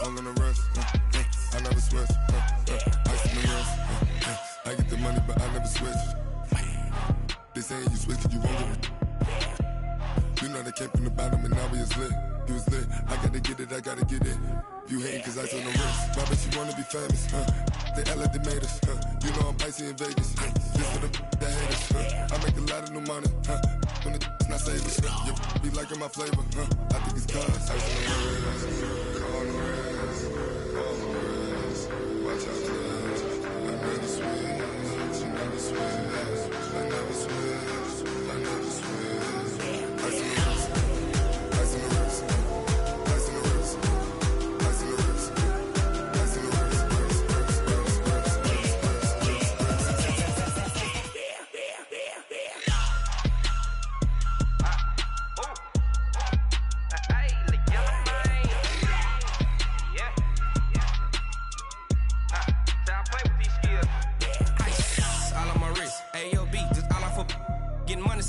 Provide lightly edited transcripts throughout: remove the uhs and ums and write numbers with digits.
all in the rest. I never switch. Ice in the rest. I get the money, but I never switch. They saying you switch, you won't get it. You know they came from the bottom and now we is lit. You was lit, I gotta get it, I gotta get it. You hating cause ice on the wrist. My bitch, you wanna be famous, They Ella, they made us, You know I'm icy in Vegas, This for the that hate us, I make a lot of new money, When it's not savers, You be liking my flavor, I think it's cause ice on the wrist. On the wrist, on the wrist. Watch out, cuz I never switch, I never switch, I never switch, I never switch. Ice on the wrist, ice on the wrist.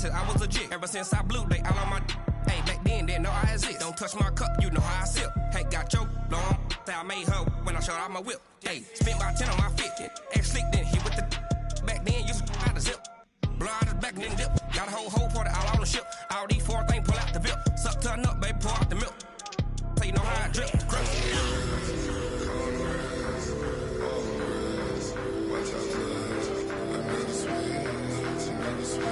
I was legit. Ever since I blew, they all on my hey, back then, didn't know I exist. Don't touch my cup, you know how I sip. Hey, got choked, long. I made her when I showed out my whip. Hey, spent about 10 on my fit. Ex slick, then hit with the back then, used to out the zip. Blow out his back, then dip. Got a whole party all on the ship. All these four things, pull out the VIP. Suck to a nut, baby, pour out the milk. So you know how I drip. Crush. Watch out, cuz I never switch, I never switch.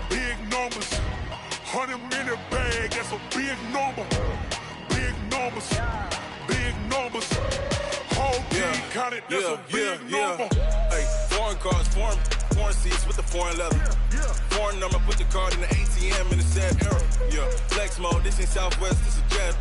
Big numbers, 100-minute bag, that's a big number. Big numbers, whole team counted, that's a big number. Hey, foreign cars, foreign seats with the foreign leather. Foreign number, put the card in the ATM in the sad era. Yeah, flex mode, this ain't Southwest, this a jet.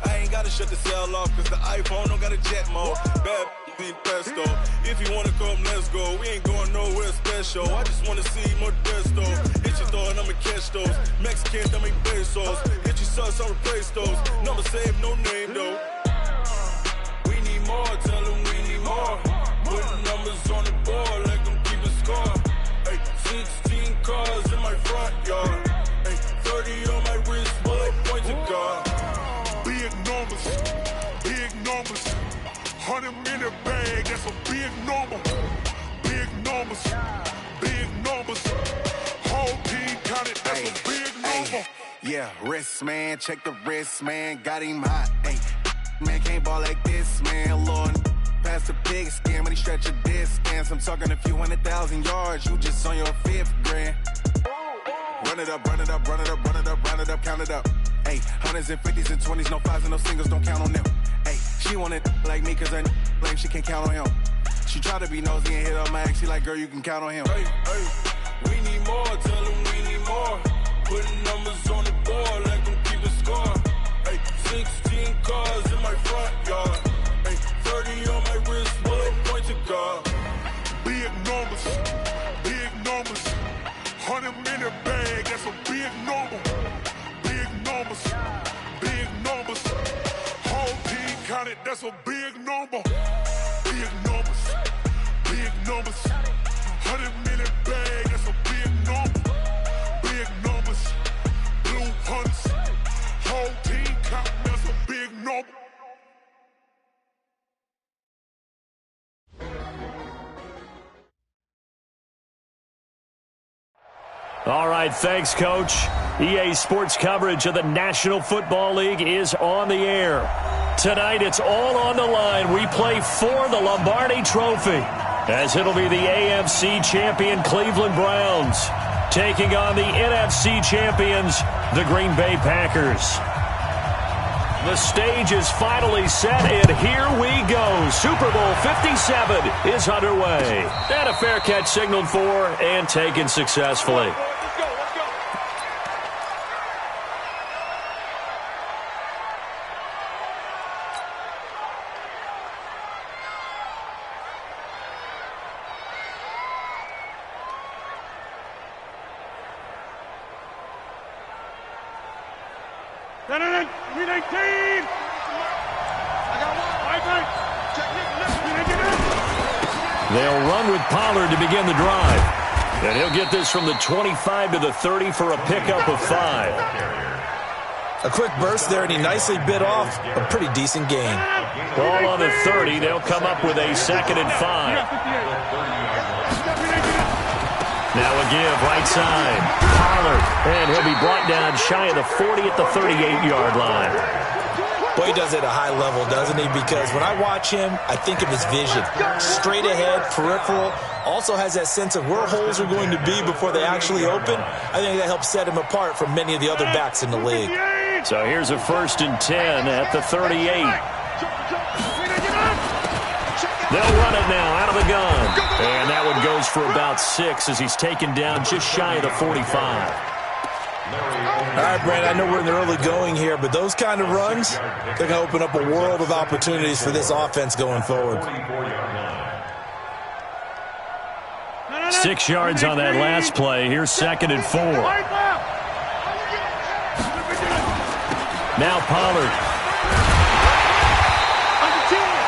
I ain't gotta shut the cell off, cause the iPhone don't got a jet mode. Bad be pesto. If you wanna come, let's go. We ain't going nowhere special. I just wanna see more Modesto. Hit your door and I'ma catch those. Mexican, I make pesos. Hit your sus, I'll replace those. Number save, no name though. We need more, tell them we need more. Putting numbers on the board, like them keep a score. Hey, 16 cars in my front yard. Hey, 30 on my wrist, bullet point to God. Big numbers, 100-minute bag, that's a big number. Big numbers, whole team counted, that's a big number. Yeah, wrist man, check the wrist man, got him hot. Ay, man can't ball like this, man. Lord, pass the pig skin, but he stretch a distance. I'm talking a few 100,000 yards, you just on your 5th grand. Run it up, count it up. Ay, 100s and 50s and 20s, no 5s and no singles, don't count on them. Ay, she want it like me, cause her lame, she can't count on him. She try to be nosy and hit up my ex, she like, girl, you can count on him. Hey, we need more, tell them we need more. Putting numbers on the board, like them keep a score. Hey, 16 cars in my front yard. Hey, 30 on my wrist, bullet point to God. Big numbers, 100-minute bag, that's a big number. Big numbers, whole team counted, that's a big number. Big numbers, 100-minute bag, that's a big number. Big numbers, blue hunts, whole team counted, that's a big number. All right, thanks, Coach. EA Sports coverage of the National Football League is on the air. Tonight, it's all on the line. We play for the Lombardi Trophy, as it'll be the AFC champion Cleveland Browns taking on the NFC champions, the Green Bay Packers. The stage is finally set, and here we go. Super Bowl 57 is underway. And a fair catch signaled for and taken successfully. They'll run with Pollard to begin the drive. And he'll get this from the 25 to the 30 for a pickup of 5. A quick burst there, and he nicely bit off a pretty decent gain. Ball on the 30. They'll come up with a 2nd and 5. Now a give, right side. Pollard, and he'll be brought down shy of the 40 at the 38-yard line. Boy, he does it at a high level, doesn't he? Because when I watch him, I think of his vision. Straight ahead, peripheral. Also has that sense of where holes are going to be before they actually open. I think that helps set him apart from many of the other backs in the league. So here's a 1st and 10 at the 38. They'll run it now out of the gun. And that one goes for about 6 as he's taken down just shy of the 45. All right, Brand, I know we're in the early going here, but those kind of runs, they're going to open up a world of opportunities for this offense going forward. 6 yards on that last play. Here's 2nd and 4. Now Pollard.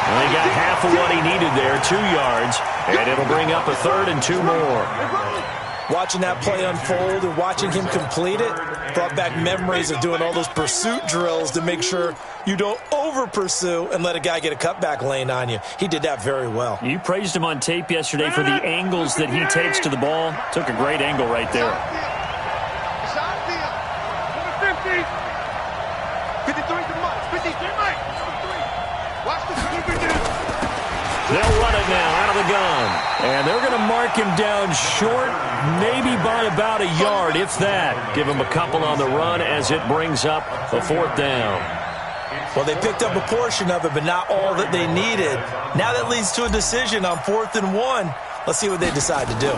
Well, he got half of what he needed there, 2 yards, and it'll bring up a 3rd and 2 more. Watching that play unfold and watching him complete it brought back memories of doing all those pursuit drills to make sure you don't over-pursue and let a guy get a cutback lane on you. He did that very well. You praised him on tape yesterday for the angles that he takes to the ball. Took a great angle right there. They'll run it now out of the gun. And they're going to mark him down short, maybe by about a yard, if that. Give him a couple on the run as it brings up a 4th down. Well, they picked up a portion of it, but not all that they needed. Now that leads to a decision on 4th and 1. Let's see what they decide to do.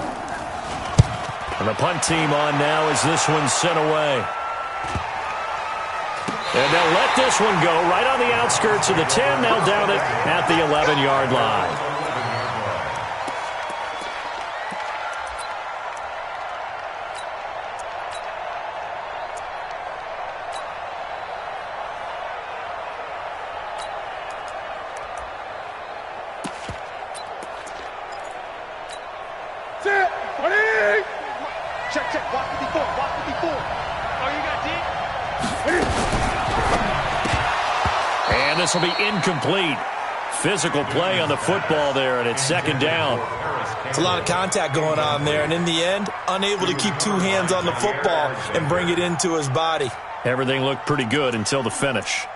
And the punt team on now as this one's sent away. And they'll let this one go right on the outskirts of the 10. They'll down it at the 11-yard line. And this will be incomplete. Physical play on the football there, and it's 2nd down. It's a lot of contact going on there, and in the end, unable to keep 2 hands on the football and bring it into his body. Everything looked pretty good until the finish.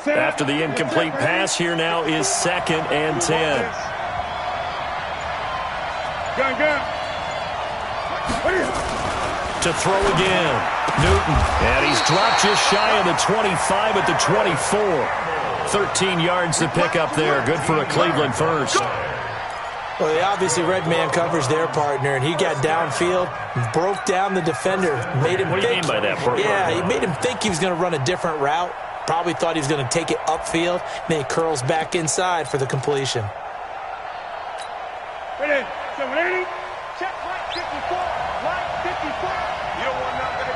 After the incomplete pass, here now is 2nd and 10. To throw again, Newton. And he's dropped just shy of the 25 at the 24. 13 yards to pick up there. Good for a Cleveland first. Well, they obviously read man coverage their partner, and he got downfield, broke down the defender, made him What do you mean by that? Yeah, he made him think he was going to run a different route. Probably thought he was going to take it upfield, and then he curls back inside for the completion. Ready, 780, check right 54, right 54. You don't want nothing.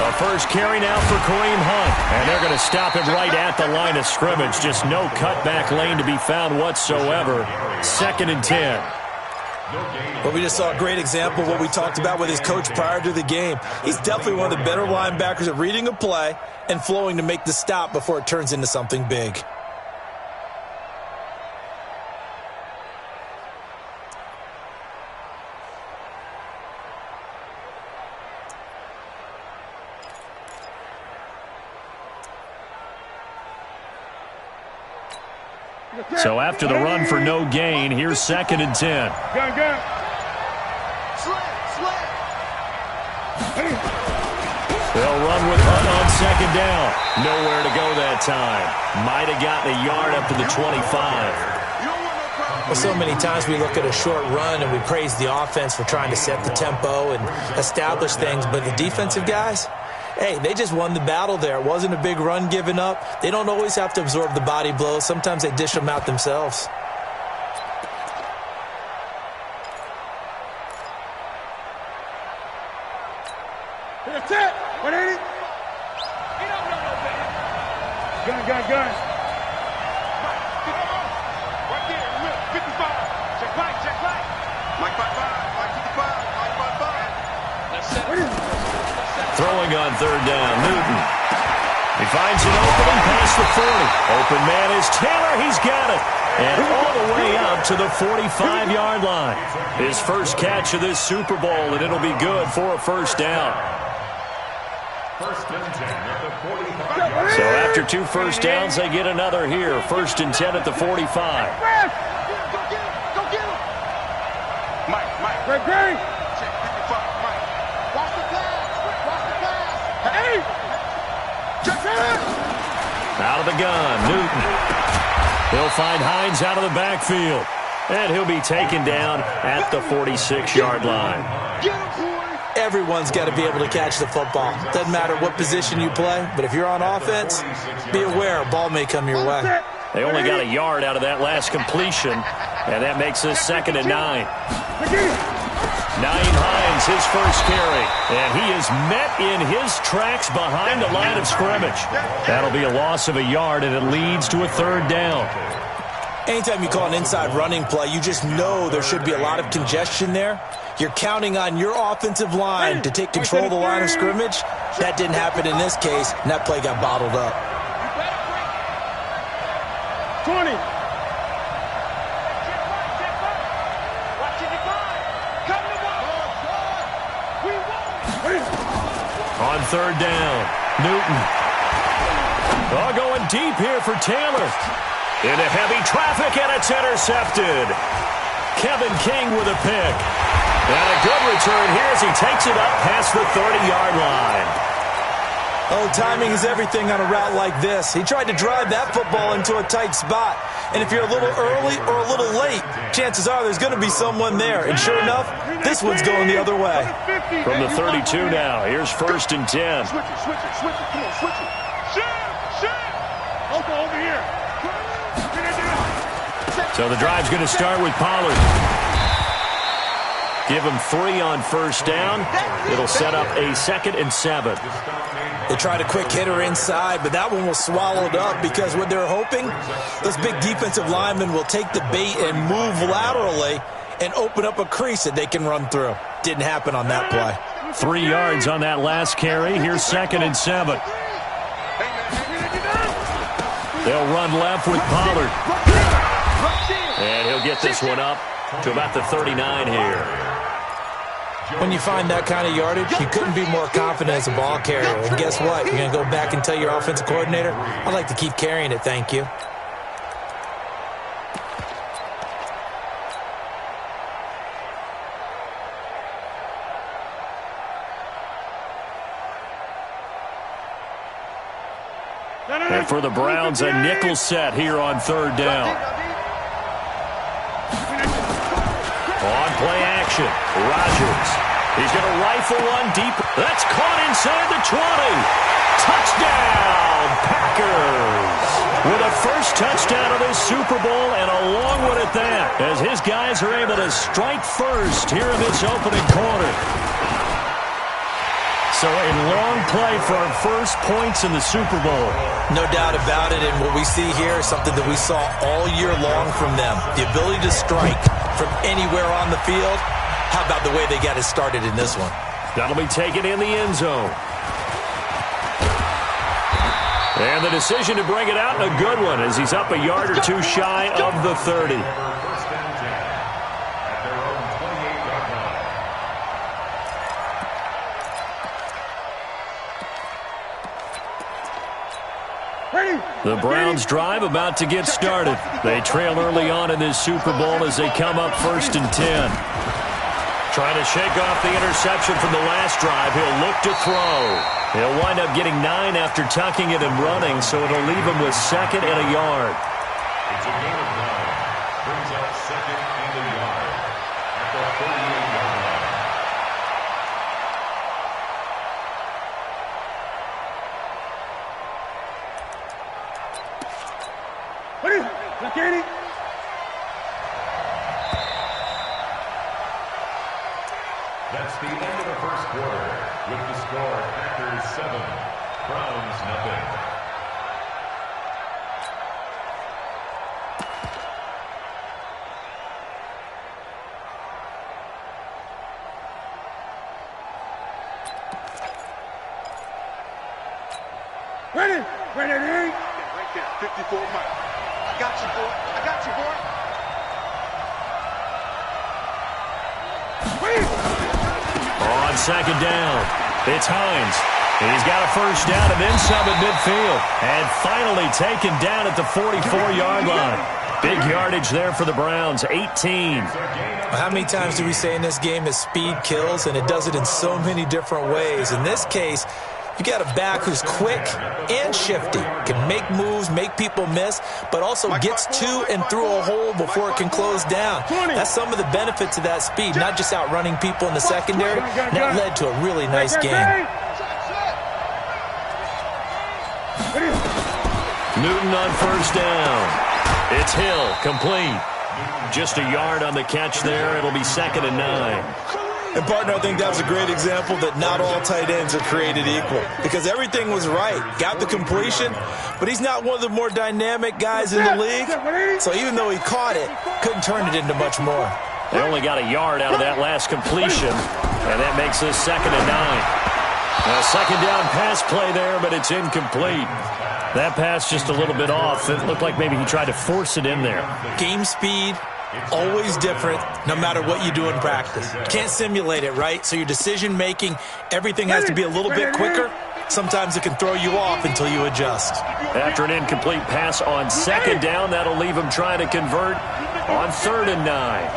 A first carry now for Kareem Hunt, and they're going to stop him right at the line of scrimmage. Just no cutback lane to be found whatsoever. 2nd and 10. Well, we just saw a great example of what we talked about with his coach prior to the game. He's definitely one of the better linebackers at reading a play and flowing to make the stop before it turns into something big. So after the run for no gain, here's 2nd and 10. Gun. They'll run with Hunt on 2nd down. Nowhere to go that time. Might have gotten a yard up to the 25. Well, so many times we look at a short run and we praise the offense for trying to set the tempo and establish things, but the defensive guys, hey, they just won the battle there. It wasn't a big run given up. They don't always have to absorb the body blows. Sometimes they dish them out themselves. That's it. What ain't it? Gun. Right there, 55. Check right. Mike 55. That's it. Throwing on 3rd down, Newton. He finds an opening past the 40. Open man is Taylor. He's got it. And all the way up to the 45-yard line. His first catch of this Super Bowl, and it'll be good for a 1st down. So after 2 first downs, they get another here. 1st and 10 at the 45. Go get him. Mike. Great. Check 55, Mike. Watch the pass. Hey! Check it! Out of the gun, Newton. He'll find Hines out of the backfield. And he'll be taken down at the 46-yard line. Everyone's got to be able to catch the football. Doesn't matter what position you play, but if you're on offense, be aware a ball may come your way. They only got a yard out of that last completion, and that makes this 2nd and 9. Naeem Hines, his first carry, and he is met in his tracks behind the line of scrimmage. That'll be a loss of a yard, and it leads to a 3rd down. Anytime you call an inside running play, you just know there should be a lot of congestion there. You're counting on your offensive line to take control of the line of scrimmage. That didn't happen in this case, and that play got bottled up. 20. On 3rd down, Newton. Oh, going deep here for Taylor. Into heavy traffic, and it's intercepted. Kevin King with a pick. And a good return here as he takes it up past the 30-yard line. Oh, timing is everything on a route like this. He tried to drive that football into a tight spot. And if you're a little early or a little late, chances are there's going to be someone there. And sure enough, this one's going the other way. From the 32 now, here's 1st and 10. Switch it. Come on, switch it. Shit. Over here. So the drive's going to start with Pollard. Give him 3 on 1st down. It'll set up a 2nd and 7. They tried a quick hitter inside, but that one was swallowed up because what they're hoping, those big defensive linemen will take the bait and move laterally and open up a crease that they can run through. Didn't happen on that play. 3 yards on that last carry. Here's 2nd and 7. They'll run left with Pollard. And he'll get this one up to about the 39 here. When you find that kind of yardage, you couldn't be more confident as a ball carrier. And guess what? You're going to go back and tell your offensive coordinator, I'd like to keep carrying it, thank you. And for the Browns, a nickel set here on 3rd down. On play action, Rodgers. He's going to rifle one deep. That's caught inside the 20. Touchdown, Packers. With a first touchdown of this Super Bowl and a long one at that, as his guys are able to strike first here in this opening quarter. So a long play for our first points in the Super Bowl. No doubt about it, and what we see here is something that we saw all year long from them. The ability to strike from anywhere on the field. How about the way they got it started in this one? That'll be taken in the end zone. And the decision to bring it out, a good one, as he's up a yard or two shy of the 30. The Browns drive about to get started. They trail early on in this Super Bowl as they come up 1st and 10. Trying to shake off the interception from the last drive. He'll look to throw. He'll wind up getting 9 after tucking it and running, so it'll leave him with 2nd and a yard. It's a gain of 9. Brings up 2nd and a yard at the 38-yard line. That's the end of the first quarter. With the score, Packers 7, Browns nothing. Ready, right there, 54 Mike. I got you, boy. On 2nd down, it's Hines. He's got a 1st down and then some at midfield. And finally taken down at the 44-yard line. Big yardage there for the Browns, 18. How many times do we say in this game that speed kills, and it does it in so many different ways? In this case, you got a back who's quick and shifty, can make moves, make people miss, but also gets to and through a hole before it can close down. That's some of the benefits of that speed, not just outrunning people in the secondary. That led to a really nice game. Newton on 1st down. It's Hill, complete. Just a yard on the catch there. It'll be 2nd and 9. And, partner, I think that was a great example that not all tight ends are created equal, because everything was right. Got the completion, but he's not one of the more dynamic guys in the league. So even though he caught it, couldn't turn it into much more. They only got a yard out of that last completion, and that makes this 2nd and 9. A 2nd down pass play there, but it's incomplete. That pass just a little bit off. It looked like maybe he tried to force it in there. Game speed, always different, no matter what you do in practice. Can't simulate it, right? So your decision-making, everything has to be a little bit quicker. Sometimes it can throw you off until you adjust. After an incomplete pass on 2nd down, that'll leave him trying to convert on 3rd and 9.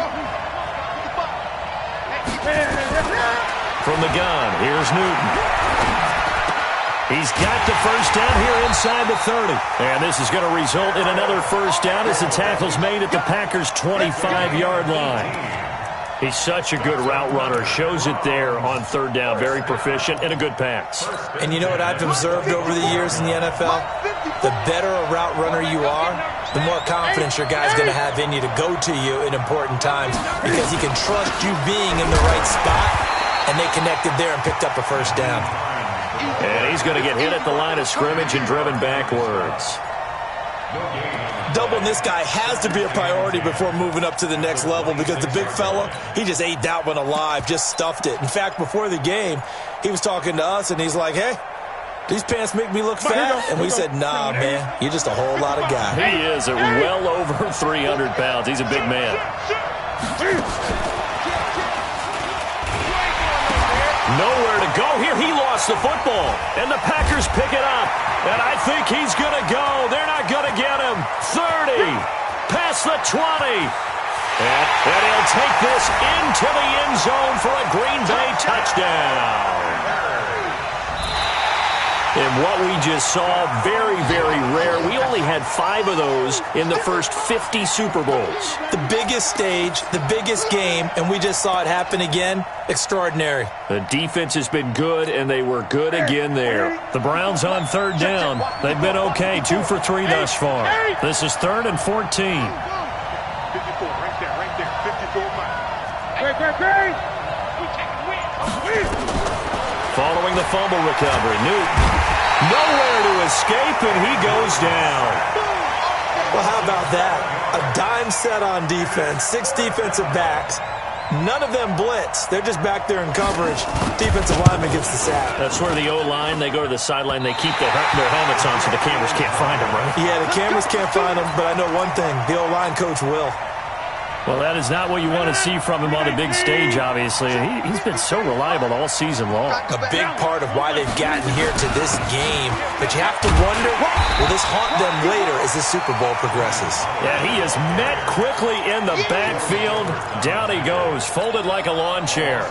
From the gun, here's Newton. He's got the 1st down here inside the 30. And this is going to result in another 1st down as the tackle's made at the Packers' 25-yard line. He's such a good route runner. Shows it there on 3rd down. Very proficient and a good pass. And you know what I've observed over the years in the NFL? The better a route runner you are, the more confidence your guy's going to have in you to go to you in important times, because he can trust you being in the right spot, and they connected there and picked up a 1st down. And he's going to get hit at the line of scrimmage and driven backwards. Doubling this guy has to be a priority before moving up to the next level, because the big fella, he just ate that one alive, just stuffed it. In fact, before the game, he was talking to us, and he's like, hey, these pants make me look fat? And we said, nah, man, you're just a whole lot of guy. He is at well over 300 pounds. He's a big man. Nowhere to go here. He lost the football, and the Packers pick it up. And I think he's going to go. They're not going to get him. 30, past the 20. And he'll take this into the end zone for a Green Bay touchdown. And what we just saw, very, very rare. We only had 5 of those in the first 50 Super Bowls. The biggest stage, the biggest game, and we just saw it happen again. Extraordinary. The defense has been good, and they were good again there. The Browns on 3rd down. They've been okay, 2 for 3 thus far. This is 3rd and 14. 54, right there, 54 miles. Following the fumble recovery, Newton nowhere to escape, and he goes down. Well, how about that? A dime set on defense, 6 defensive backs. None of them blitz. They're just back there in coverage. Defensive lineman gets the sack. That's where the O-line, they go to the sideline, they keep their helmets on so the cameras can't find them, right? Yeah, the cameras can't find them, but I know one thing. The O-line coach will. Well, that is not what you want to see from him on the big stage, obviously. He's been so reliable all season long. A big part of why they've gotten here to this game. But you have to wonder, will this haunt them later as the Super Bowl progresses? Yeah, he is met quickly in the backfield. Down he goes, folded like a lawn chair.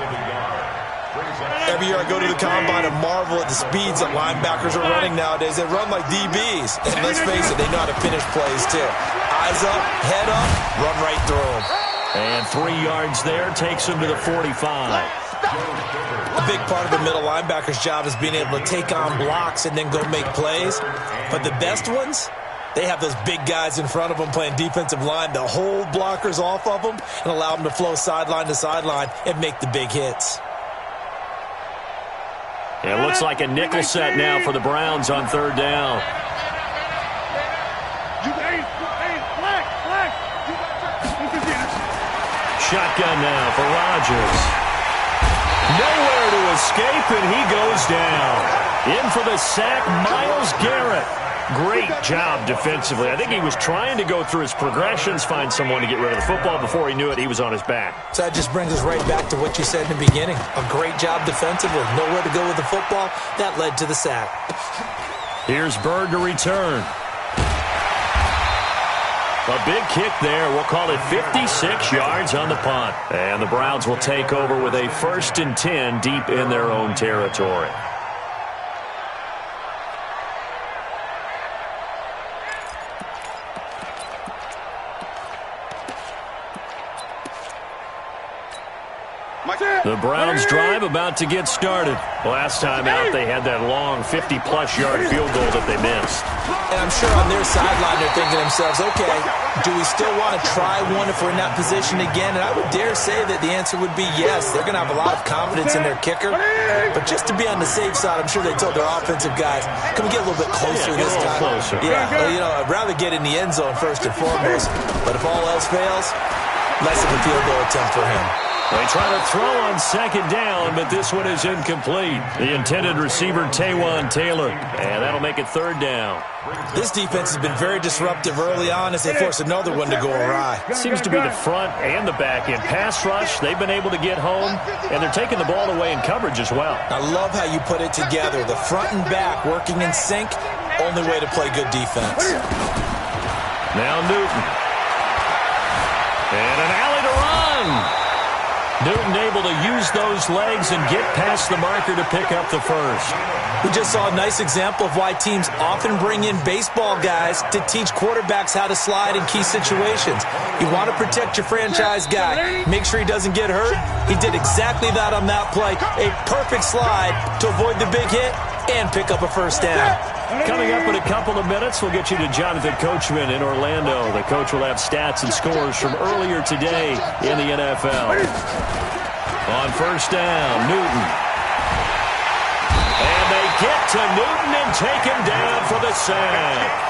Every year I go to the combine and marvel at the speeds that linebackers are running nowadays. They run like DBs. And let's face it, they know how to finish plays too. Eyes up, head up, run right through them. And 3 yards there takes him to the 45. A big part of the middle linebacker's job is being able to take on blocks and then go make plays. But the best ones, they have those big guys in front of them playing defensive line to hold blockers off of them and allow them to flow sideline to sideline and make the big hits. It looks like a nickel set now for the Browns on 3rd down. Shotgun now for Rodgers. Nowhere to escape, and he goes down. In for the sack, Myles Garrett. Great job defensively. I think he was trying to go through his progressions, find someone to get rid of the football. Before he knew it, he was on his back. So that just brings us right back to what you said in the beginning. A great job defensively. Nowhere to go with the football. That led to the sack. Here's Bird to return. A big kick there. We'll call it 56 yards on the punt. And the Browns will take over with a 1st and 10 deep in their own territory. The Browns drive about to get started. Last time out, they had that long 50-plus yard field goal that they missed. And I'm sure on their sideline they're thinking to themselves, okay, do we still want to try one if we're in that position again? And I would dare say that the answer would be yes. They're going to have a lot of confidence in their kicker. But just to be on the safe side, I'm sure they told their offensive guys, can we get a little bit closer this time? Closer. Yeah, you know, I'd rather get in the end zone first and foremost. But if all else fails, less of a field goal attempt for him. They try to throw on 2nd down, but this one is incomplete. The intended receiver, Taywan Taylor, and that'll make it 3rd down. This defense has been very disruptive early on as they force another one to go awry. Seems to be the front and the back end. Pass rush, they've been able to get home, and they're taking the ball away in coverage as well. I love how you put it together. The front and back working in sync, only way to play good defense. Now Newton. And an alley to run. Newton able to use those legs and get past the marker to pick up the 1st. We just saw a nice example of why teams often bring in baseball guys to teach quarterbacks how to slide in key situations. You want to protect your franchise guy. Make sure he doesn't get hurt. He did exactly that on that play. A perfect slide to avoid the big hit and pick up a 1st down. Coming up in a couple of minutes, we'll get you to Jonathan Coachman in Orlando. The coach will have stats and scores from earlier today in the NFL. On 1st down, Newton. And they get to Newton and take him down for the sack.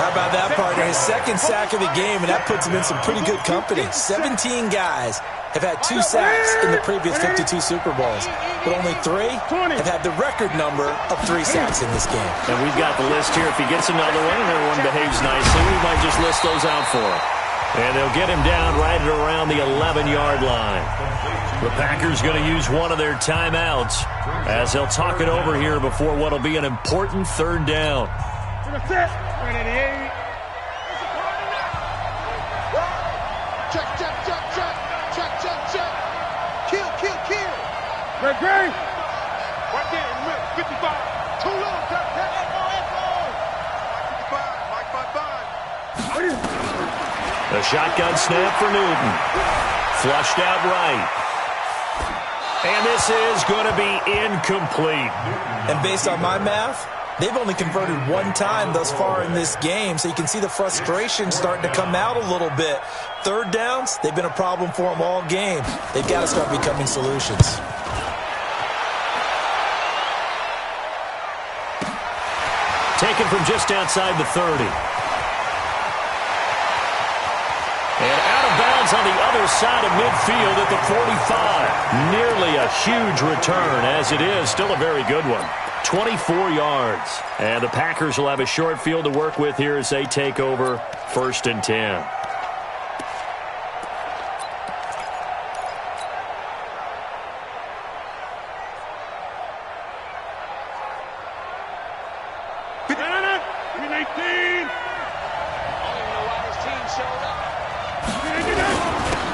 How about that, partner? His 2nd sack of the game, and that puts him in some pretty good company. 17 guys have had 2 sacks in the previous 52 Super Bowls, but only 3 have had the record number of 3 sacks in this game. And we've got the list here. If he gets another one and everyone behaves nicely, we might just list those out for him. And they'll get him down right at around the 11-yard line. The Packers going to use one of their timeouts as they'll talk it over here before what will be an important 3rd down. Great. Right there, 55. Too low. The shotgun snap for Newton. Flushed out right. And this is going to be incomplete. And based on my math, they've only converted 1 time thus far in this game, so you can see the frustration starting to come out a little bit. 3rd downs, they've been a problem for them all game. They've got to start becoming solutions. Taken from just outside the 30. on the other side of midfield at the 45. Nearly a huge return, as it is. Still a very good one. 24 yards. And the Packers will have a short field to work with here as they take over 1st and 10.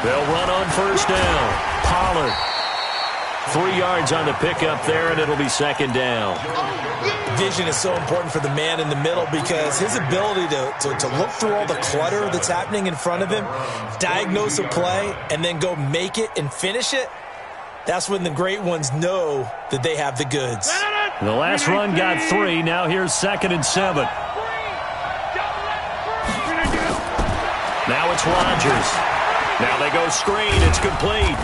They'll run on 1st down. Pollard. 3 yards on the pickup there, and it'll be 2nd down. Vision is so important for the man in the middle because his ability to look through all the clutter that's happening in front of him, diagnose a play, and then go make it and finish it, that's when the great ones know that they have the goods. The last run got 3. Now here's 2nd and 7. Now it's Rodgers. Now they go screen. It's complete.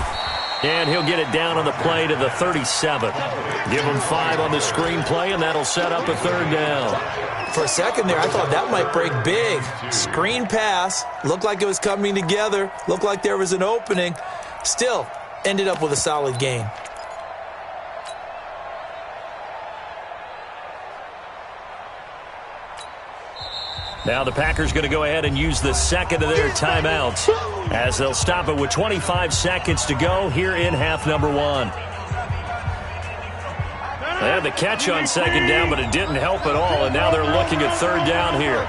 And he'll get it down on the play to the 37. Give him 5 on the screen play, and that'll set up a 3rd down. For a second there, I thought that might break big. Screen pass. Looked like it was coming together. Looked like there was an opening. Still, ended up with a solid gain. Now the Packers going to go ahead and use the 2nd of their timeouts as they'll stop it with 25 seconds to go here in half number 1. They had the catch on 2nd down, but it didn't help at all, and now they're looking at 3rd down here.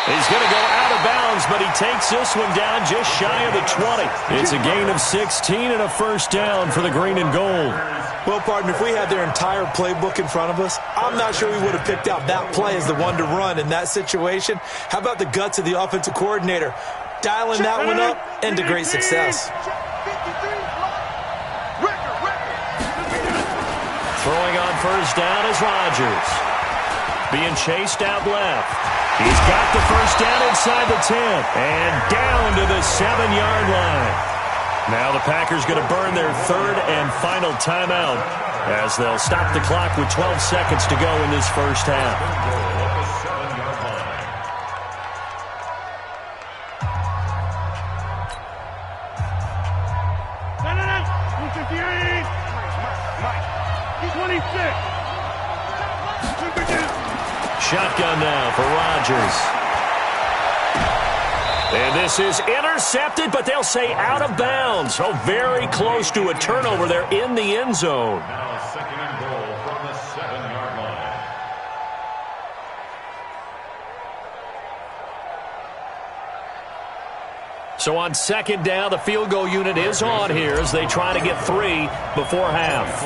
He's going to go out of bounds, but he takes this one down just shy of the 20. It's a gain of 16 and a 1st down for the green and gold. Well, partner, if we had their entire playbook in front of us, I'm not sure we would have picked out that play as the one to run in that situation. How about the guts of the offensive coordinator? Dialing that one up into great success. Throwing on 1st down is Rodgers. Being chased out left. He's got the 1st down inside the 10 and down to the 7-yard line. Now the Packers going to burn their 3rd and final timeout as they'll stop the clock with 12 seconds to go in this 1st half. Shotgun now for Rodgers. And this is intercepted, but they'll say out of bounds. Oh, very close to a turnover there in the end zone. Now 2nd and goal from the 7-yard line. So on 2nd down, the field goal unit is on here as they try to get 3 before half.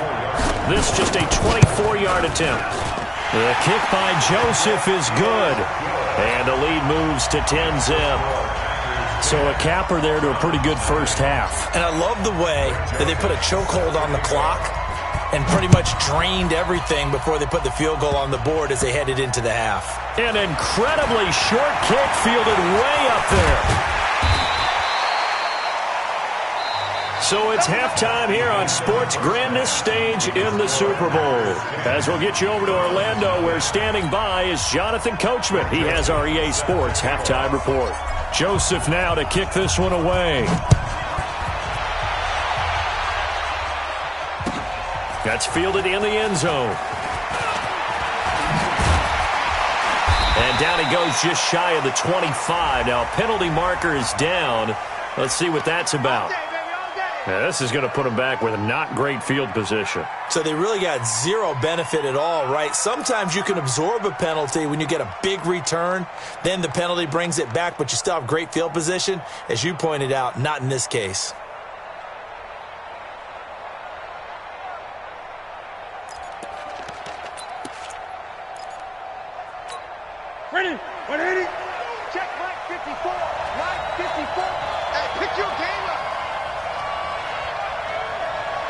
This just a 24-yard attempt. The kick by Joseph is good. And the lead moves to 10-zip. So a capper there to a pretty good 1st half. And I love the way that they put a chokehold on the clock and pretty much drained everything before they put the field goal on the board as they headed into the half. An incredibly short kick fielded way up there. So it's halftime here on sports' grandest stage in the Super Bowl. As we'll get you over to Orlando, where standing by is Jonathan Coachman. He has our EA Sports halftime report. Joseph now to kick this one away. That's fielded in the end zone. And down he goes just shy of the 25. Now a penalty marker is down. Let's see what that's about. Now, this is going to put them back with a not great field position. So they really got zero benefit at all, right? Sometimes you can absorb a penalty when you get a big return. Then the penalty brings it back, but you still have great field position. As you pointed out, not in this case. Ready? 180. Check Mike 54. Mike 54. Hey, pick your game up.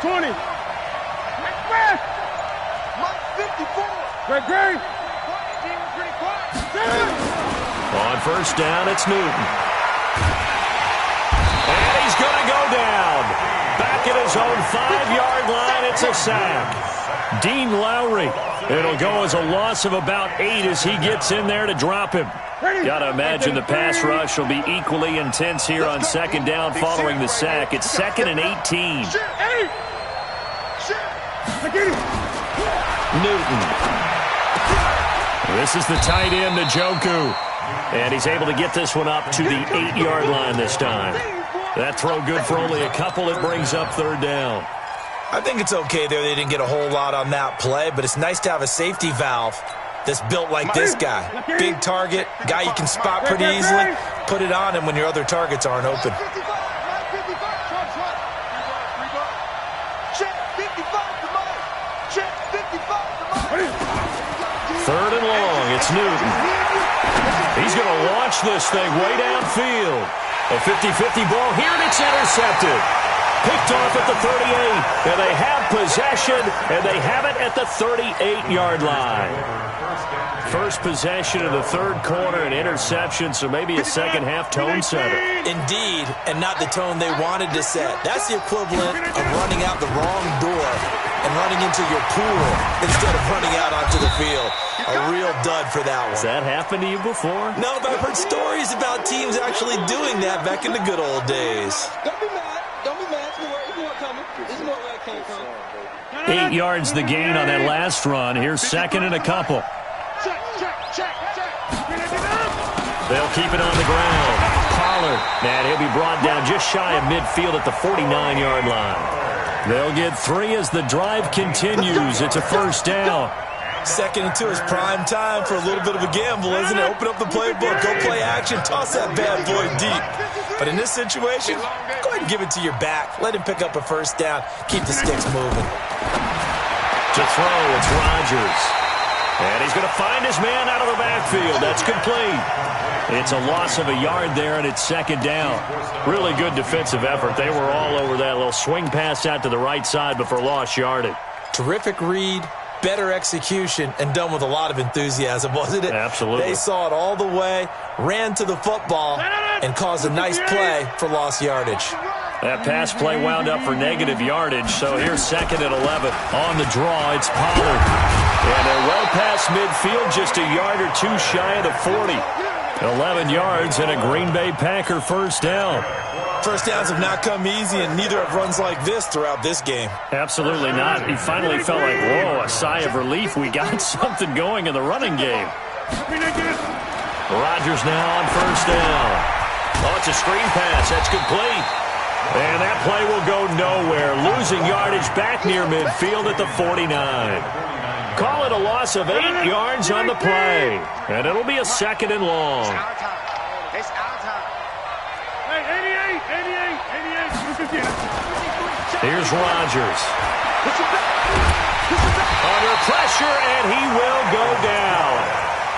20. Mike West. Mike 54. Greg Gray. Quiet, team. We're pretty quiet. On 1st down, it's Newton. And he's going to go down. Back back at his own 5-yard line. It's a sack. Dean Lowry. It'll go as a loss of about 8 as he gets in there to drop him. Got to imagine the pass rush will be equally intense here on second down following the sack. It's 2nd and 18. Newton. This is the tight end, Njoku. And he's able to get this one up to the 8-yard line this time. That throw good for only a couple. It brings up 3rd down. I think it's okay there. They didn't get a whole lot on that play, but it's nice to have a safety valve that's built like this guy. Big target, guy you can spot pretty easily. Put it on him when your other targets aren't open. 3rd and long. It's Newton. He's going to launch this thing way downfield. A 50-50 ball here, and it's intercepted. Picked off at the 38, and they have possession, and they have it at the 38-yard line. First possession of the 3rd quarter, an interception, so maybe a second-half tone setter. Indeed, and not the tone they wanted to set. That's the equivalent of running out the wrong door and running into your pool instead of running out onto the field. A real dud for that one. Has that happened to you before? No, but I've heard stories about teams actually doing that back in the good old days. Don't be mad. Don't be mad. It's more coming. It's more where it came from. 8 yards the gain on that last run. Here's 2nd and a couple. They'll keep it on the ground. Pollard, and he'll be brought down just shy of midfield at the 49-yard line. They'll get 3 as the drive continues. It's a 1st down. 2nd and 2 is prime time for a little bit of a gamble, isn't it? Open up the playbook, go play action, toss that bad boy deep. But in this situation, go ahead and give it to your back. Let him pick up a 1st down. Keep the sticks moving. To throw, it's Rodgers. And he's going to find his man out of the backfield. That's complete. It's a loss of a yard there, and it's 2nd down. Really good defensive effort. They were all over that little swing pass out to the right side, but for lost yardage. Terrific read, better execution, and done with a lot of enthusiasm, wasn't it? Absolutely. They saw it all the way, ran to the football, and caused a nice play for lost yardage. That pass play wound up for negative yardage, so here's 2nd and 11. On the draw, it's Pollard. And they're well past midfield, just a yard or 2 shy of the 40. 11 yards and a Green Bay Packer 1st down. 1st downs have not come easy, and neither have runs like this throughout this game. Absolutely not. He finally felt like, whoa, a sigh of relief. We got something going in the running game. Rodgers now on 1st down. Oh, it's a screen pass. That's complete. And that play will go nowhere. Losing yardage back near midfield at the 49. Call it a loss of 8 yards on the play. And it'll be a 2nd and long. It's our time. Hey, 88. Here's Rodgers. Under pressure, and he will go down.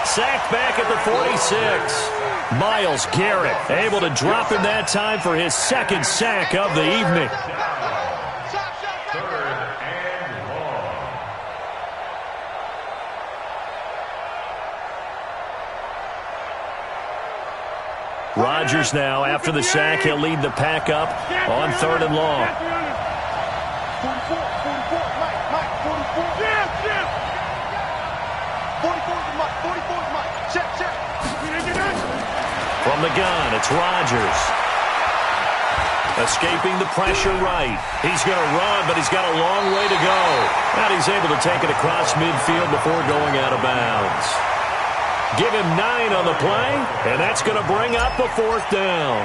Sacked back at the 46. Myles Garrett able to drop him that time for his 2nd sack of the evening. 3rd and long. Rodgers now, after the sack, he'll lead the pack up on 3rd and long. 44, Mike, 44. Check. From the gun, it's Rodgers. Escaping the pressure right. He's going to run, but he's got a long way to go. And he's able to take it across midfield before going out of bounds. Give him 9 on the play, and that's going to bring up a 4th down.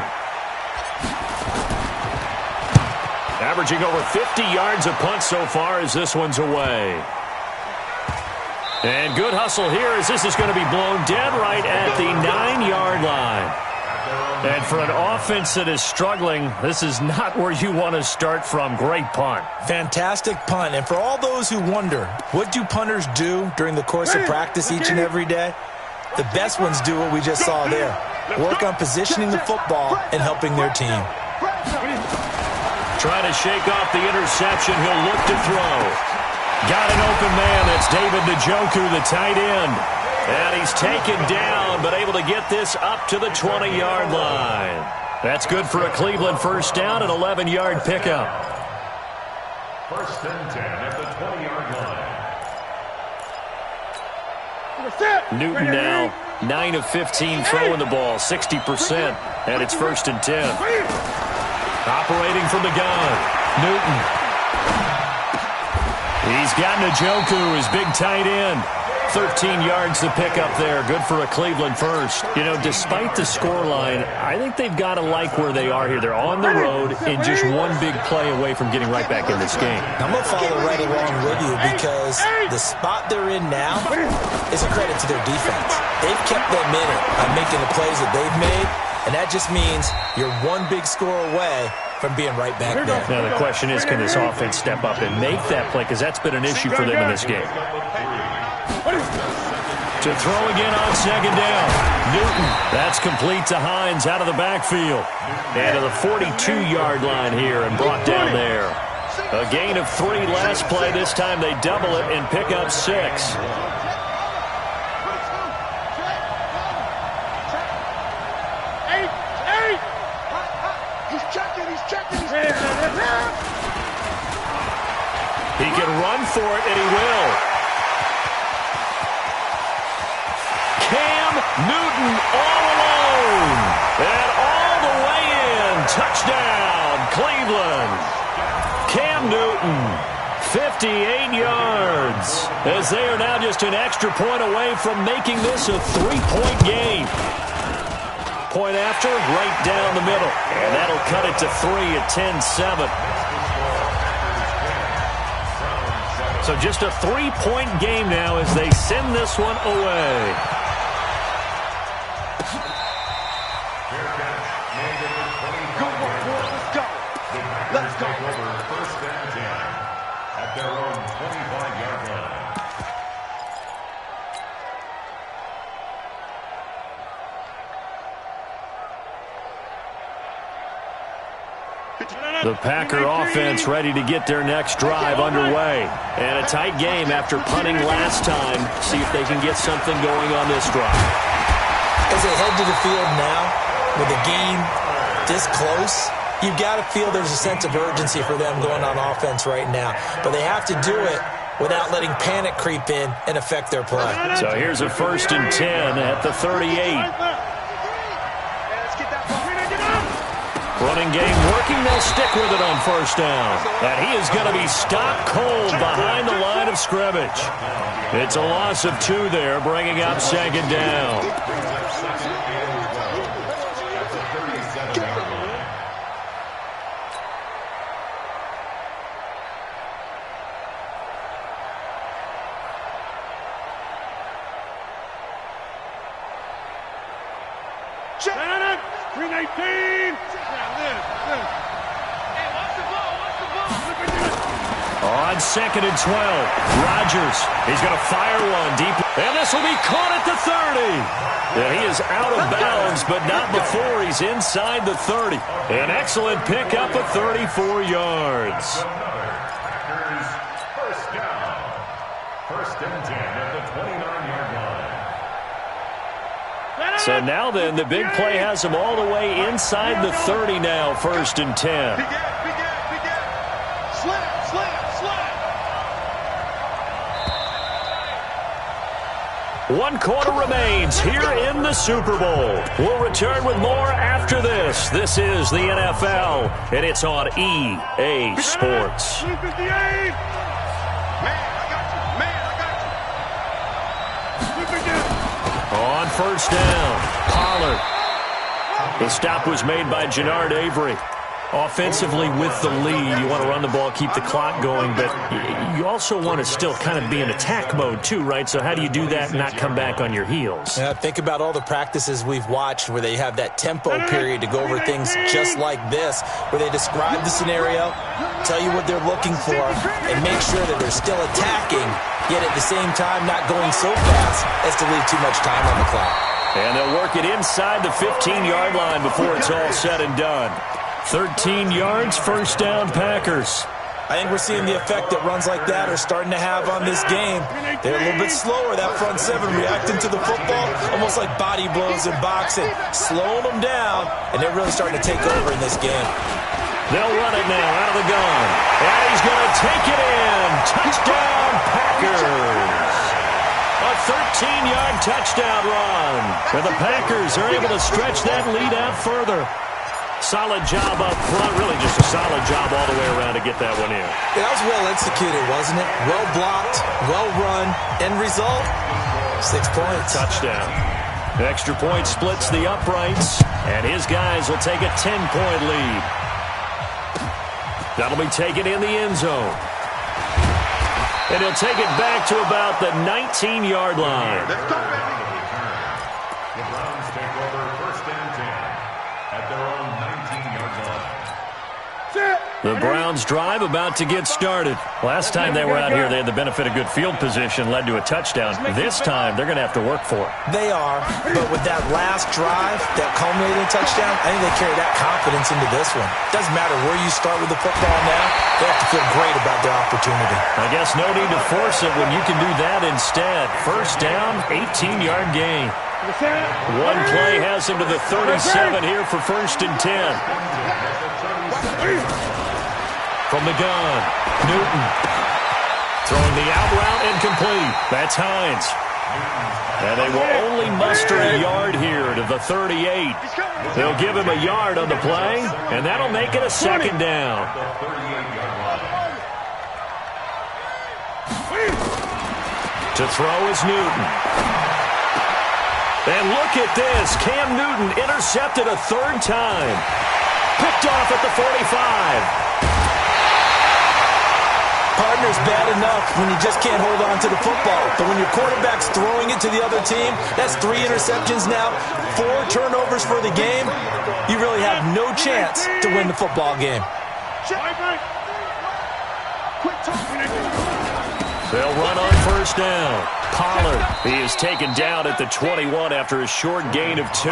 Averaging over 50 yards a punt so far as this one's away. And good hustle here as this is going to be blown dead right at the 9-yard line. And for an offense that is struggling, this is not where you want to start from. Great punt. Fantastic punt. And for all those who wonder, what do punters do during the course of practice each and every day? The best ones do what we just saw there. Work on positioning the football and helping their team. Trying to shake off the interception. He'll look to throw. Got an open man. That's David Njoku, the tight end. And he's taken down, but able to get this up to the 20-yard line. That's good for a Cleveland 1st down, an 11-yard pickup. First and 10 at the 20-yard line. Newton now 9 of 15 throwing the ball, 60%, and it's first and 10. Operating from the gun, Newton. He's got Njoku, his big tight end. 13 yards to pick up there. Good for a Cleveland first. You know, despite the scoreline, I think they've got to like where they are here. They're on the road and just one big play away from getting right back in this game. I'm going to follow right along with you because the spot they're in now is a credit to their defense. They've kept them in it by making the plays that they've made, and that just means you're one big score away from being right back there. Now the question is, can this offense step up and make that play? Because that's been an issue for them in this game. To throw again on second down. Newton. That's complete to Hines out of the backfield. And to the 42-yard line here and brought down there. A gain of 3 last play. This time they double it and pick up 6. He can run for it, and he will. Cam Newton all alone. And all the way in. Touchdown, Cleveland. Cam Newton, 58 yards. As they are now just an extra point away from making this a 3-point game. Point after, right down the middle. And that'll cut it to 3 at 10-7. So just a 3-point game now as they send this one away. Let's go. Over first and 10 at their own 25-yard line. The Packer offense ready to get their next drive underway. And a tight game after punting last time. See if they can get something going on this drive. As they head to the field now, with the game this close, you've got to feel there's a sense of urgency for them going on offense right now. But they have to do it without letting panic creep in and affect their play. So here's a first and 10 at the 38. Running game working. They'll stick with it on first down. And he is going to be stopped cold behind the line of scrimmage. It's a loss of 2 there, bringing up second down. On second and 12, Rodgers. He's going to fire one deep. And this will be caught at the 30. And he is out of bounds, but not before he's inside the 30. An excellent pickup of 34 yards. First down. First and 10 at the 29-yard line. So now then, the big play has him all the way inside the 30 now, first and 10. One quarter remains here in the Super Bowl. We'll return with more after this. This is the NFL, and it's on EA Sports. On first down, Pollard. The stop was made by Jannard Avery. Offensively with the lead, you want to run the ball, keep the clock going, but you also want to still kind of be in attack mode too, right? So how do you do that and not come back on your heels? Yeah, think about all the practices we've watched where they have that tempo period to go over things just like this, where they describe the scenario, tell you what they're looking for, and make sure that they're still attacking, yet at the same time not going so fast as to leave too much time on the clock. And they'll work it inside the 15-yard line before it's all said and done. 13 yards, first down, Packers. I think we're seeing the effect that runs like that are starting to have on this game. They're a little bit slower, that front seven, reacting to the football, almost like body blows in boxing, slowing them down, and they're really starting to take over in this game. They'll run it now out of the gun. And he's going to take it in. Touchdown, Packers. A 13-yard touchdown run. And the Packers are able to stretch that lead out further. Solid job up front. Really just a solid job all the way around to get that one in. Yeah, that was well executed, wasn't it? Well blocked, well run. End result, 6 points. Touchdown. The extra point splits the uprights, and his guys will take a 10-point lead. That'll be taken in the end zone. And he'll take it back to about the 19-yard line. The Browns take over 1st and 10 at their own 19-yard line. The Browns drive about to get started. Last time they were out here, they had the benefit of good field position, led to a touchdown. This time, they're going to have to work for it. They are, but with that last drive, that culminating touchdown, I think they carry that confidence into this one. Doesn't matter where you start with the football now, they have to feel great about their opportunity. I guess no need to force it when you can do that instead. First down, 18-yard gain. One play has him to the 37 here for 1st and 10. From the gun, Newton. Throwing the out route incomplete. That's Hines. And they will only muster a yard here to the 38. They'll give him a yard on the play, and that'll make it a 2nd down. To throw is Newton. And look at this. Cam Newton intercepted a 3rd time. Picked off at the 45. Partner's bad enough when you just can't hold on to the football. But when your quarterback's throwing it to the other team, that's 3 interceptions now, 4 turnovers for the game. You really have no chance to win the football game. They'll run on 1st down. Pollard, he is taken down at the 21 after a short gain of 2.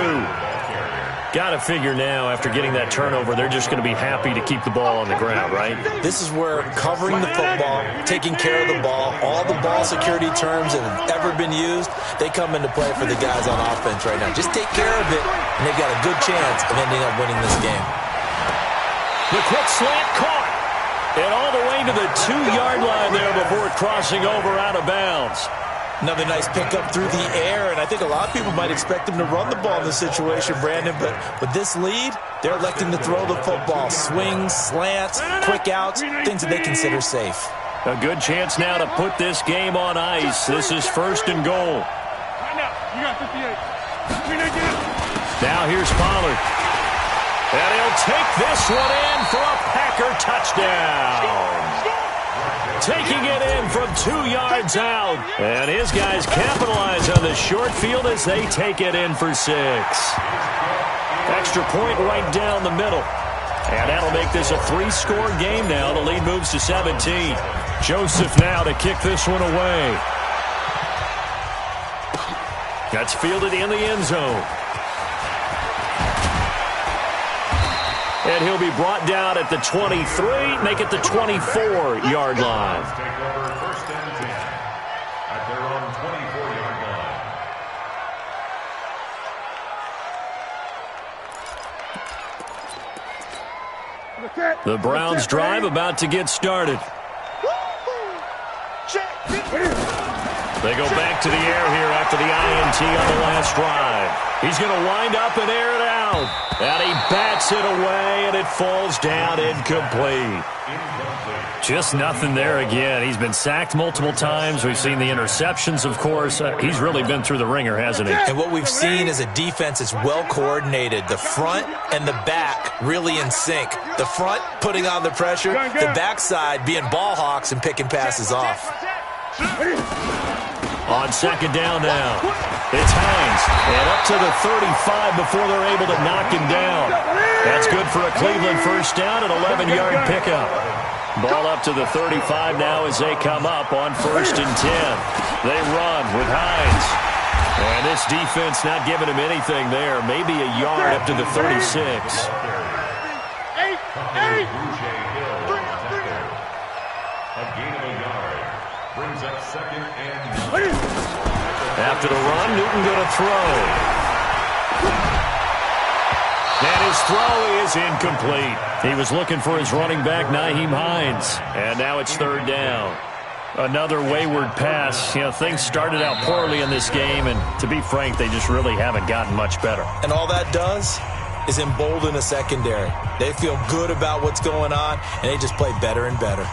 Got to figure now, after getting that turnover, they're just going to be happy to keep the ball on the ground, right? This is where covering the football, taking care of the ball, all the ball security terms that have ever been used, they come into play for the guys on offense right now. Just take care of it, and they've got a good chance of ending up winning this game. The quick slant caught. And all the way to the 2-yard line there before crossing over out of bounds. Another nice pickup through the air, and I think a lot of people might expect him to run the ball in this situation, Brandon, but with this lead, they're electing to throw the football. Swings, slants, quick outs, things that they consider safe. A good chance now to put this game on ice. This is 1st and goal. Now here's Pollard. And he'll take this one in for a Packer touchdown. Taking it in from 2 yards out. And his guys capitalize on the short field as they take it in for 6. Extra point right down the middle. And that'll make this a 3-score game now. The lead moves to 17. Joseph now to kick this one away. That's fielded in the end zone. And he'll be brought down at the 23, make it the 24-yard line. Take over 1st and 10 at their own 24-yard line. The Browns drive about to get started. They go back to the air here after the INT on the last drive. He's going to wind up and air it out. And he bats it away, and it falls down incomplete. Just nothing there again. He's been sacked multiple times. We've seen the interceptions, of course. He's really been through the ringer, hasn't he? And what we've seen is a defense that's well coordinated. The front and the back really in sync. The front putting on the pressure, the backside being ball hawks and picking passes off. On 2nd down now, it's Hines, and up to the 35 before they're able to knock him down. That's good for a Cleveland 1st down, an 11-yard pickup. Ball up to the 35 now as they come up on 1st and 10. They run with Hines. And this defense not giving him anything there. Maybe a yard up to the 36. After the run, Newton going to throw. And his throw is incomplete. He was looking for his running back, Nyheim Hines. And now it's third down. Another wayward pass. You know, things started out poorly in this game, and to be frank, they just really haven't gotten much better. And all that does is embolden the secondary. They feel good about what's going on, and they just play better and better.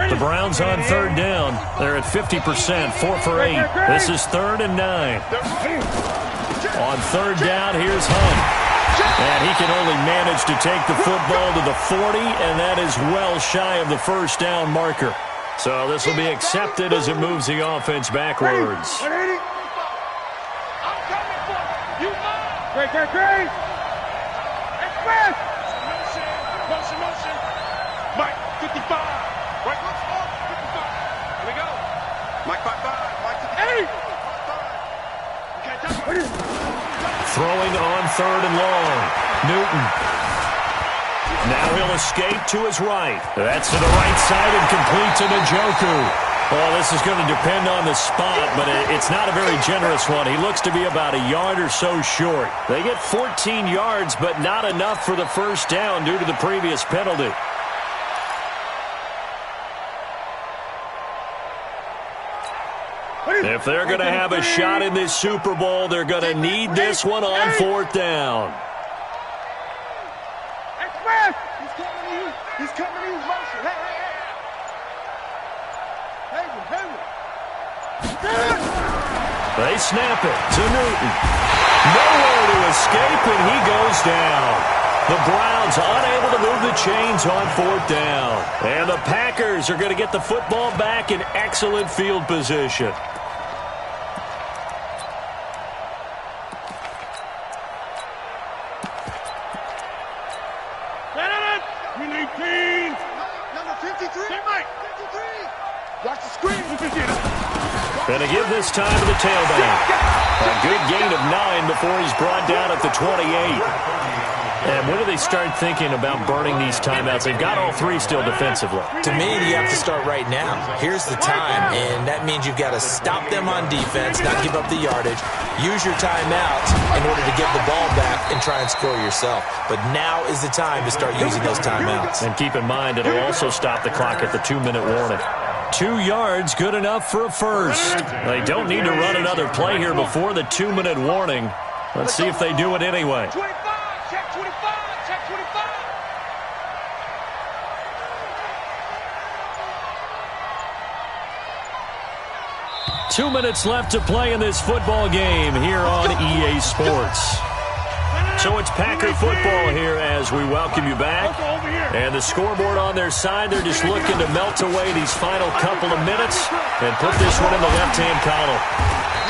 The Browns on third down. They're at 50%, 4 for 8. This is 3rd and 9. On third down, here's Hunt. And he can only manage to take the football to the 40, and that is well shy of the first down marker. So this will be accepted as it moves the offense backwards. Great. Express. Motion. Mike, 55. Right, let's go. 55. Here we go. Mike, 55. Mike to the 8. Okay, throwing on 3rd and long. Newton. Now he'll escape to his right. That's to the right side and complete to Njoku. Well, this is going to depend on the spot, but it's not a very generous one. He looks to be about a yard or so short. They get 14 yards, but not enough for the first down due to the previous penalty. If they're going to have a shot in this Super Bowl, they're going to need this one on 4th down. Express. He's coming to you. Motion. Hey. They snap it to Newton. Nowhere to escape, and he goes down. The Browns unable to move the chains on 4th down. And the Packers are going to get the football back in excellent field position. Going to give this time to the tailback. A good gain of 9 before he's brought down at the 28. And when do they start thinking about burning these timeouts? They've got all 3 still defensively. To me, you have to start right now. Here's the time, and that means you've got to stop them on defense, not give up the yardage, use your timeouts in order to get the ball back and try and score yourself. But now is the time to start using those timeouts. And keep in mind, it'll also stop the clock at the 2-minute warning. 2 yards, good enough for a first. They don't need to run another play here before the 2-minute warning. Let's see if they do it anyway. 25, check 25. 2 minutes left to play in this football game here on EA Sports. So it's Packer football here as we welcome you back. And the scoreboard on their side, they're just looking to melt away these final couple of minutes and put this one in the left-hand column.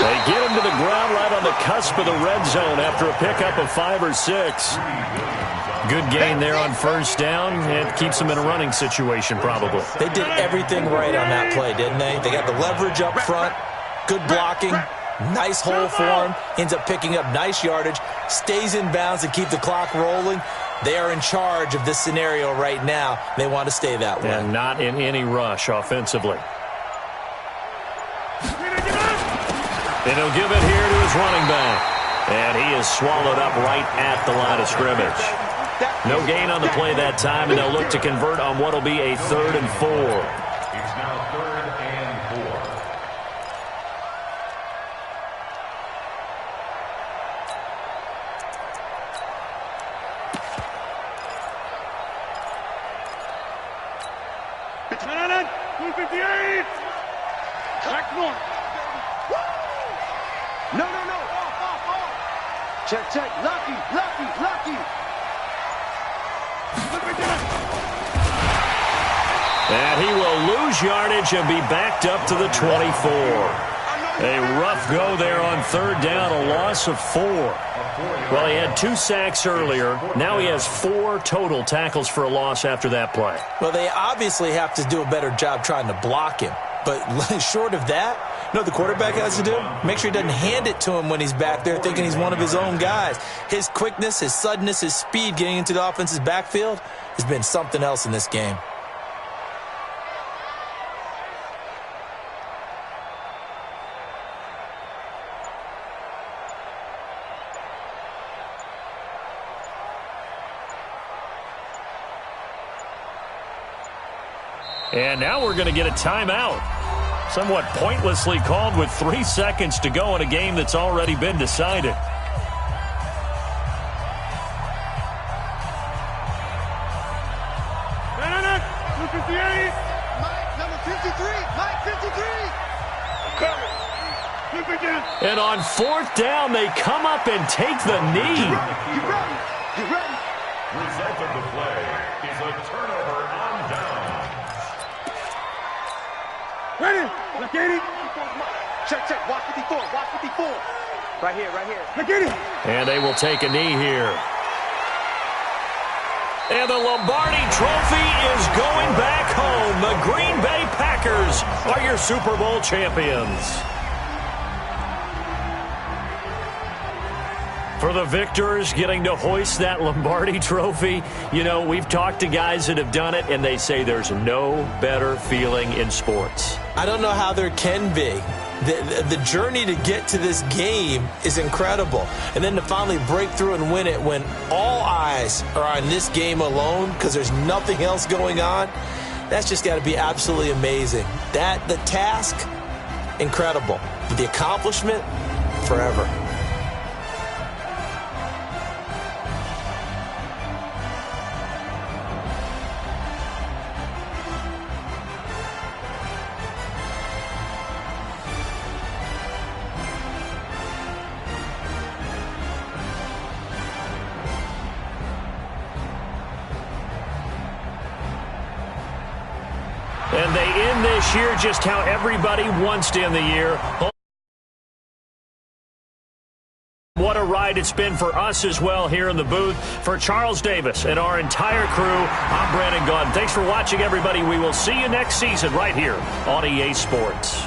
They get him to the ground right on the cusp of the red zone after a pickup of 5 or 6. Good gain there on first down, and keeps them in a running situation probably. They did everything right on that play, didn't they? They got the leverage up front, good blocking, nice hole for him, ends up picking up nice yardage, stays in bounds to keep the clock rolling. They are in charge of this scenario right now. They want to stay that way. And not in any rush offensively. And he'll give it here to his running back. And he is swallowed up right at the line of scrimmage. No gain on the play that time, and they'll look to convert on what will be a 3rd and 4. It's now 3rd and 4. It's 258. Back north. No. Off. Check. Lucky. And he will lose yardage and be backed up to the 24. A rough go there on 3rd down, a loss of 4. Well, he had 2 sacks earlier. Now he has 4 total tackles for a loss after that play. Well, they obviously have to do a better job trying to block him. But short of that, You know what the quarterback has to do? Make sure he doesn't hand it to him when he's back there thinking he's one of his own guys. His quickness, his suddenness, his speed getting into the offense's backfield has been something else in this game. And now we're going to get a timeout. Somewhat pointlessly called with 3 seconds to go in a game that's already been decided. Number 58. Mike, number 53. Mike, 53. Flip again. And on 4th down, they come up and take the knee. You ready? You ready? Result of the play is a turnover on down. Ready. Look at it. Check, check. Watch 54. Watch 54. Right here, right here. Look at it. And they will take a knee here. And the Lombardi Trophy is going back home. The Green Bay Packers are your Super Bowl champions. For the victors getting to hoist that Lombardi Trophy, you know, we've talked to guys that have done it, and they say there's no better feeling in sports. I don't know how there can be. The journey to get to this game is incredible. And then to finally break through and win it when all eyes are on this game alone because there's nothing else going on, that's just got to be absolutely amazing. The task, incredible. But the accomplishment, forever. And they end this year just how everybody wants to end the year. What a ride it's been for us as well here in the booth. For Charles Davis and our entire crew, I'm Brandon Gaudin. Thanks for watching, everybody. We will see you next season right here on EA Sports.